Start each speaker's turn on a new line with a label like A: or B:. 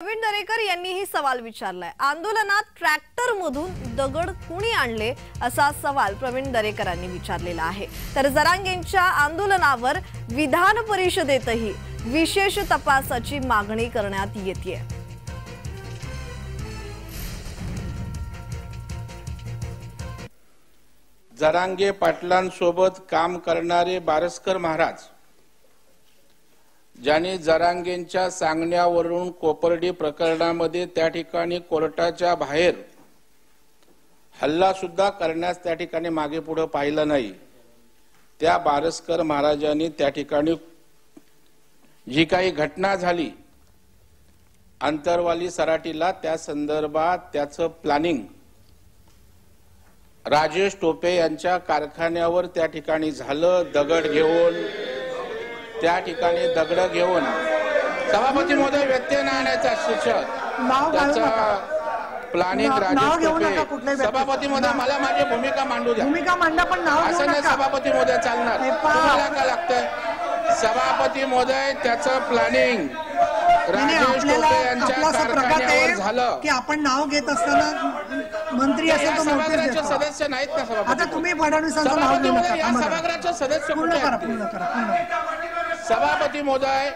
A: प्रवीण दरेकर यांनीही सवाल विचारलाय। आंदोलनात ट्रॅक्टर मधून दगड कुणी आणले असा सवाल प्रवीण दरेकरांनी विचारलेला आहे। तर जरांगेंच्या आंदोलनावर विधान परिषदेतही विशेष तपासाची मागणी करण्यात येतेय।
B: जरांगे पाटलांसोबत काम करणारे बारस्कर महाराज ज्यांनी जरांगेंच्या सांगण्यावरून कोपर्डी प्रकरणामध्ये त्या ठिकाणी कोर्टाच्या बाहेर हल्ला सुद्धा करण्यास त्या ठिकाणी मागे पुढे पाहिलं नाही, त्या बारस्कर महाराजांनी त्या ठिकाणी जी काही घटना झाली अंतरवाली सराटीला त्या संदर्भात त्याचं प्लॅनिंग राजेश टोपे यांच्या कारखान्यावर त्या ठिकाणी झालं। दगड घेऊन त्या ठिकाणी दगड घेऊन सभापती महोदय व्यत्यय न आणण्याचा सूचक त्याचा प्लॅनिंग राजेश टोपे। सभापती महोदय मला माझी भूमिका मांडू द्या।
C: भूमिका मांडा पण नाव
B: असं नाही सभापती महोदय चालणार, तुम्हाला काय लागतंय? सभापती महोदय त्याचं प्लॅनिंग राजेश टोपे यांच्या कारखान्यावर झालं
C: की आपण नाव घेत असताना मंत्री असेल तो
B: सभागृहाचे सदस्य नाहीत ना सभापती?
C: आता तुम्ही फडणवीसांचं नाव घेऊ नका।
B: सभागृहाचे सदस्य कुठे आहेत?
C: पूर्ण करा।
B: सभापती महोदय